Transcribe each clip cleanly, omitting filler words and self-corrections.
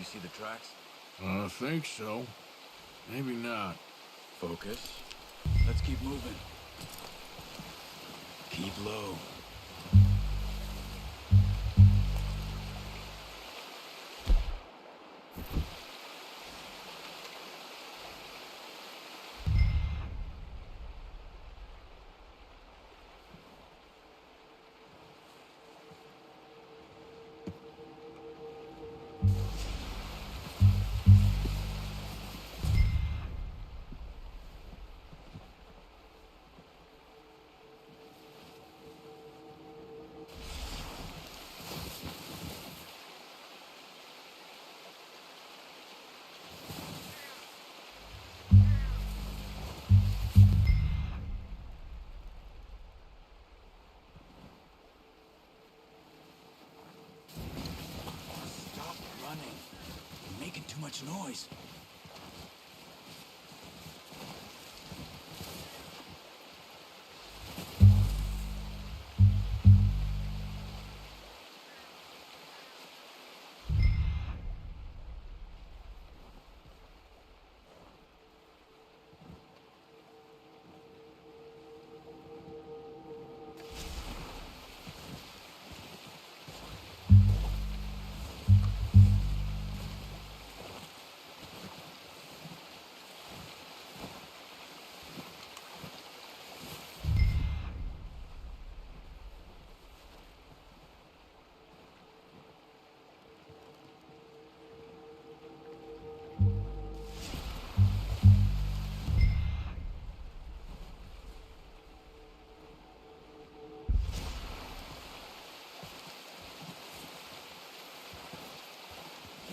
You see the tracks? I think so. Maybe not. Focus. Let's keep moving. Keep low. Stop running. You're making too much noise.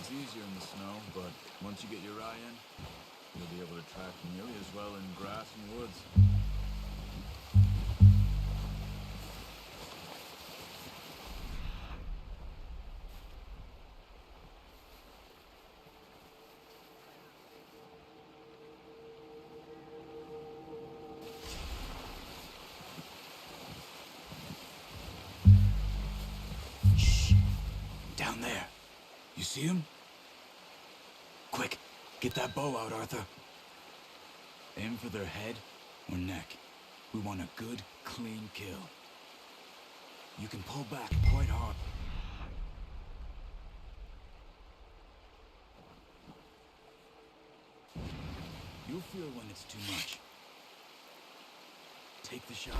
It's easier in the snow, but once you get your eye in, you'll be able to track nearly as well in grass and woods. Shh! Down there. You see him? Quick, get that bow out, Arthur. Aim for their head or neck. We want a good, clean kill. You can pull back quite hard. You'll feel when it's too much. Take the shot.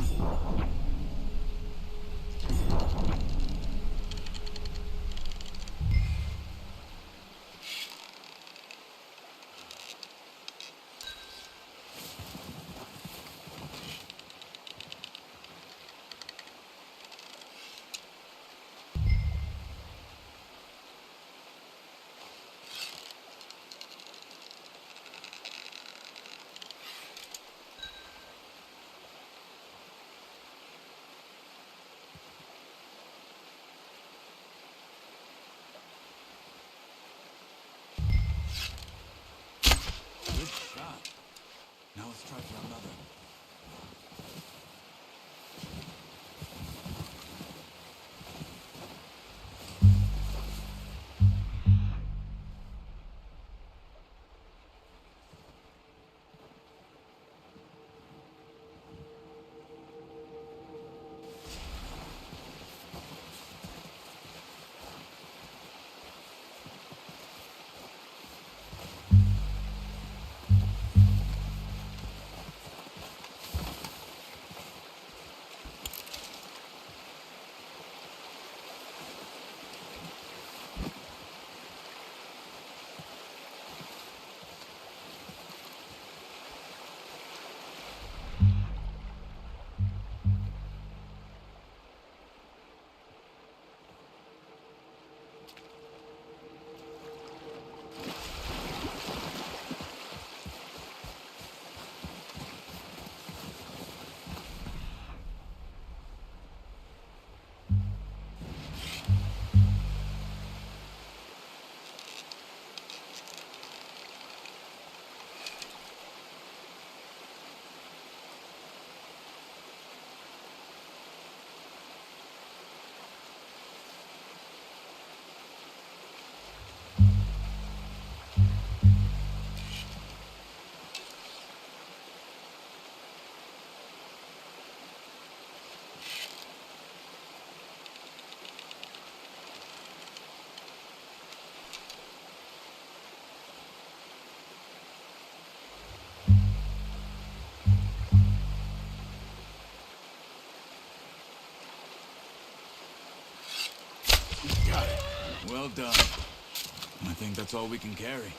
Well done. I think that's all we can carry.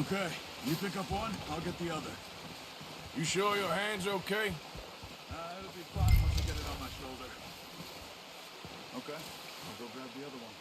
Okay, you pick up one, I'll get the other. You sure your hand's okay? It'll be fine once I get it on my shoulder. Okay, I'll go grab the other one.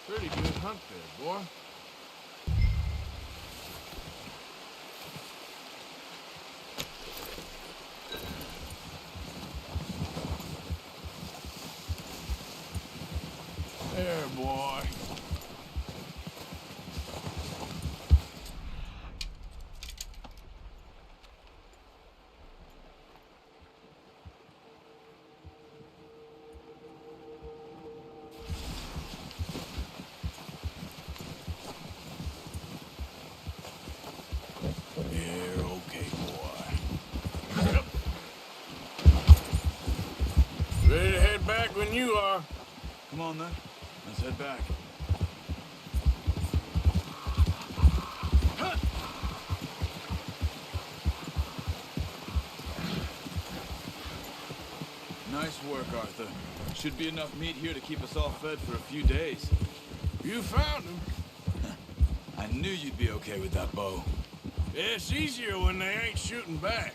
Pretty good hunt there, boy. There, boy. You're okay, boy. Yep. Ready to head back when you are. Come on then, let's head back. Nice work, Arthur. Should be enough meat here to keep us all fed for a few days. You found him. I knew you'd be okay with that bow. Yeah, it's easier when they ain't shooting back.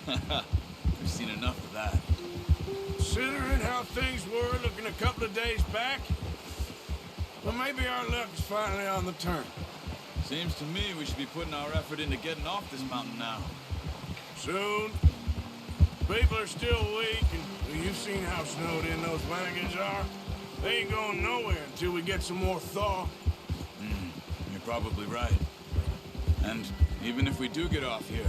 We've seen enough of that. Considering how things were looking a couple of days back, well, maybe our luck is finally on the turn. Seems to me we should be putting our effort into getting off this mountain now. Soon. People are still weak, and you've seen how snowed in those wagons are. They ain't going nowhere until we get some more thaw. You're probably right. And even if we do get off here,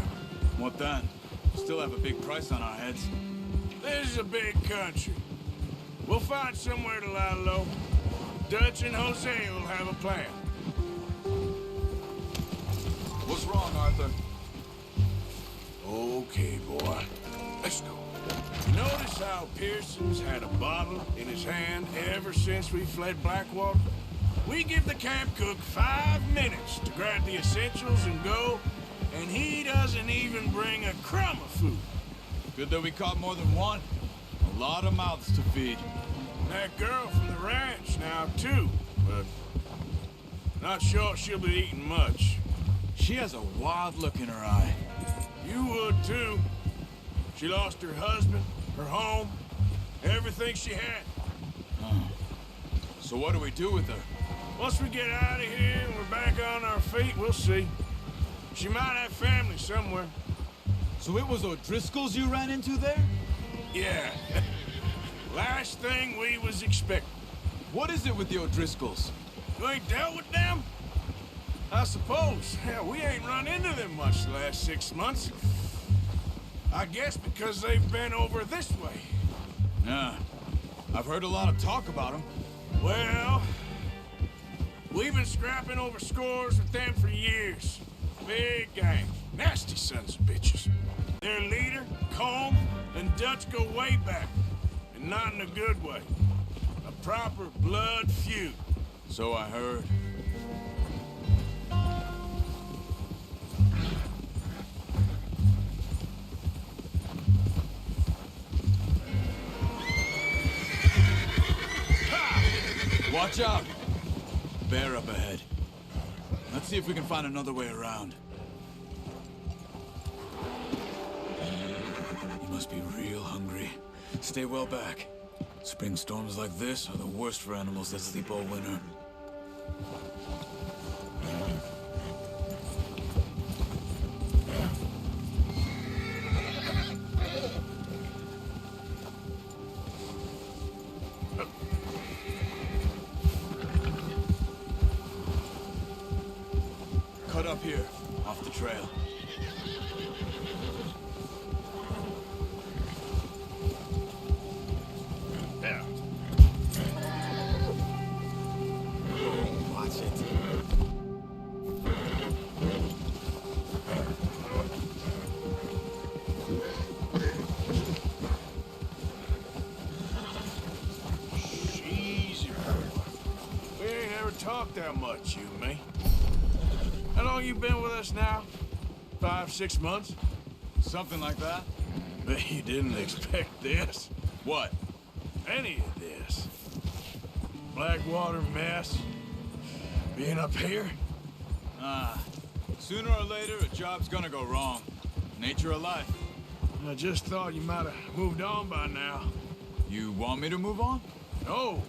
what then? Still have a big price on our heads. This is a big country. We'll find somewhere to lie low. Dutch and Jose will have a plan. What's wrong, Arthur? Okay, boy. Let's go. Notice how Pearson's had a bottle in his hand ever since we fled Blackwater? We give the camp cook 5 minutes to grab the essentials and go, and he doesn't even bring a crumb of food. Good that we caught more than one. A lot of mouths to feed. That girl from the ranch now, too, but not sure she'll be eating much. She has a wild look in her eye. You would, too. She lost her husband, her home, everything she had. So what do we do with her? Once we get out of here and we're back on our feet, we'll see. She might have family somewhere. So it was O'Driscoll's you ran into there? Yeah. Last thing we was expecting. What is it with the O'Driscolls? You ain't dealt with them? I suppose. Hell, we ain't run into them much the last 6 months. I guess because they've been over this way. Yeah. I've heard a lot of talk about them. Well, we've been scrapping over scores with them for years. Big gang. Nasty sons of bitches. Their leader, Combe, and Dutch go way back. And not in a good way. A proper blood feud. So I heard. Watch out! Bear up ahead. Let's see if we can find another way around. You must be real hungry. Stay well back. Spring storms like this are the worst for animals that sleep all winter. Cut up here, off the trail. Yeah. Watch it. Easy, boy. We ain't ever talked that much, you and me. How long you been with us now? 5, 6 months? Something like that? Bet you didn't expect this. What? Any of this. Blackwater mess. Being up here? Sooner or later, a job's gonna go wrong. Nature of life. I just thought you might have moved on by now. You want me to move on? No,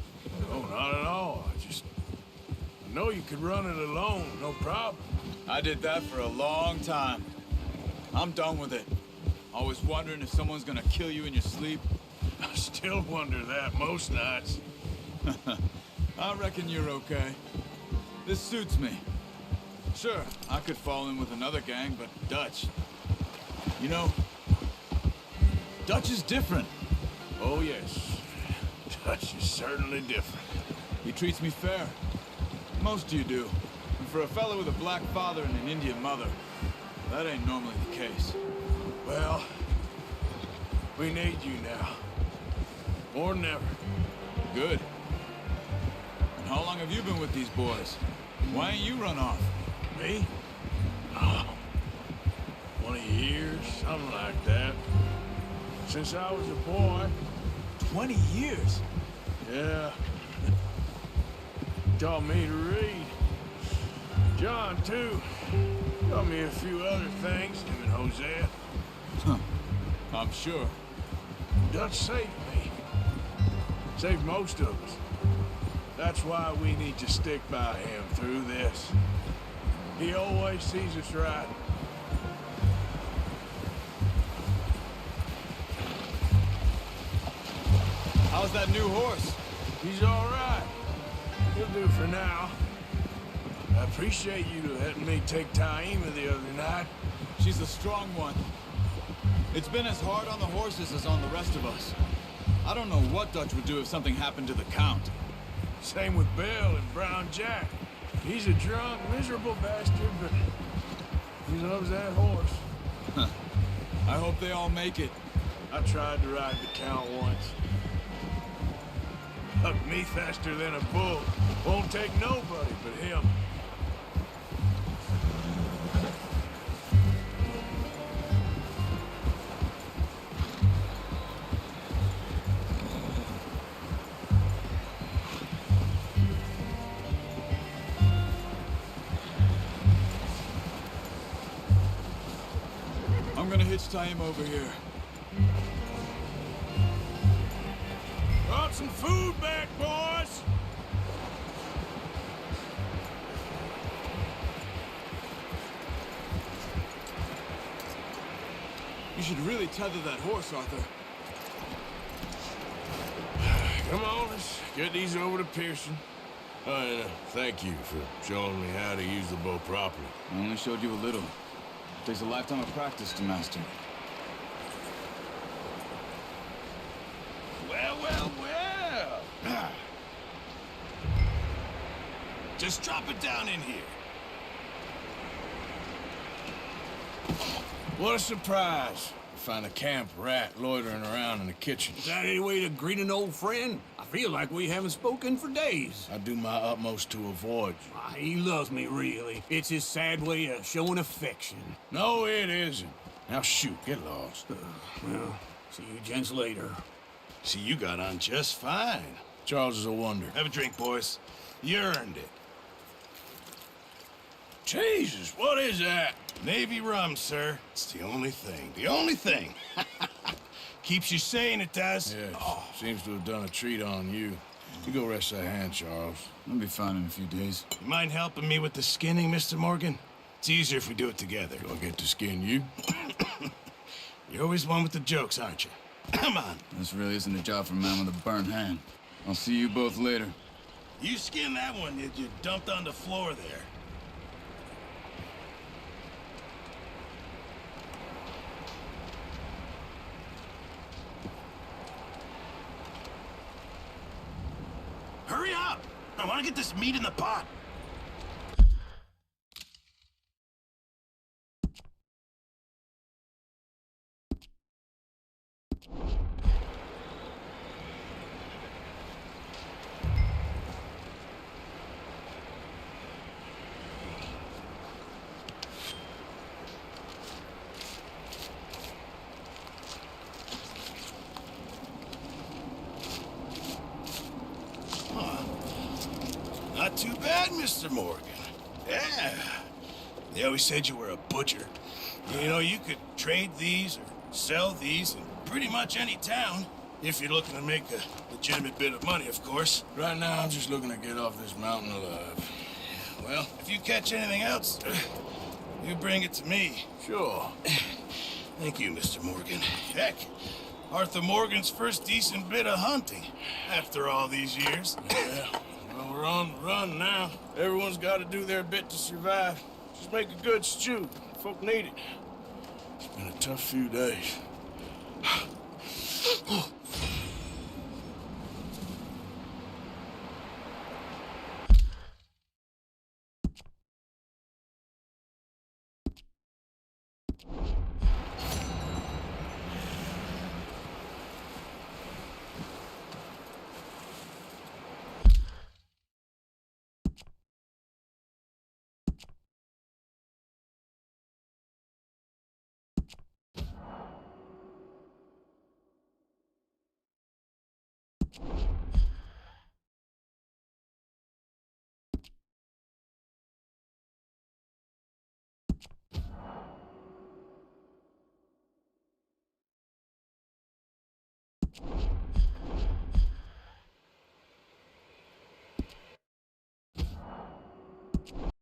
not at all. I know you could run it alone, no problem. I did that for a long time. I'm done with it. Always wondering if someone's gonna kill you in your sleep. I still wonder that most nights. I reckon you're okay. This suits me. Sure, I could fall in with another gang, but Dutch... You know, Dutch is different. Oh, yes. Dutch is certainly different. He treats me fair. Most of you do. And for a fellow with a black father and an Indian mother, that ain't normally the case. Well, we need you now. More than ever. Good. And how long have you been with these boys? Why ain't you run off? Me? Oh, 20 years, something like that. Since I was a boy. 20 years? Yeah. Taught me to read. John, too. Taught me a few other things, him and Hosea. Huh. I'm sure. Dutch saved me. Saved most of us. That's why we need to stick by him through this. He always sees us right. How's that new horse? He's all right. He'll do for now. I appreciate you letting me take Taima the other night. She's a strong one. It's been as hard on the horses as on the rest of us. I don't know what Dutch would do if something happened to the Count. Same with Bill and Brown Jack. He's a drunk, miserable bastard, but he loves that horse. Huh. I hope they all make it. I tried to ride the Count once. Hucked me faster than a bull. Won't take nobody but him. I'm gonna hitch Taima over here. Brought some food back, boys! You should really tether that horse, Arthur. Come on, let's get these over to Pearson. And thank you for showing me how to use the bow properly. I only showed you a little. Takes a lifetime of practice to master. Well, well, well! Just drop it down in here. What a surprise. find a camp rat loitering around in the kitchen. Is that any way to greet an old friend? I feel like we haven't spoken for days. I do my utmost to avoid you. He loves me, really. It's his sad way of showing affection. No, it isn't. Now shoot, get lost. Well, see you gents later. See, you got on just fine. Charles is a wonder. Have a drink, boys. You earned it. Jesus, what is that? Navy rum, sir. It's the only thing. The only thing. Keeps you sane, it does. Yes, seems to have done a treat on you. You go rest that hand, Charles. I'll be fine in a few days. You mind helping me with the skinning, Mr. Morgan? It's easier if we do it together. Do I get to skin you? You're always one with the jokes, aren't you? Come on. This really isn't a job for a man with a burnt hand. I'll see you both later. You skin that one you dumped on the floor there. Hurry up! I want to get this meat in the pot. Not too bad, Mr. Morgan. Yeah. They always said you were a butcher. You know, you could trade these or sell these in pretty much any town. If you're looking to make a legitimate bit of money, of course. Right now, I'm just looking to get off this mountain alive. Well, if you catch anything else, you bring it to me. Sure. Thank you, Mr. Morgan. Heck, Arthur Morgan's first decent bit of hunting after all these years. Yeah. Well, we're on the run now. Everyone's got to do their bit to survive. Just make a good stew. Folk need it. It's been a tough few days.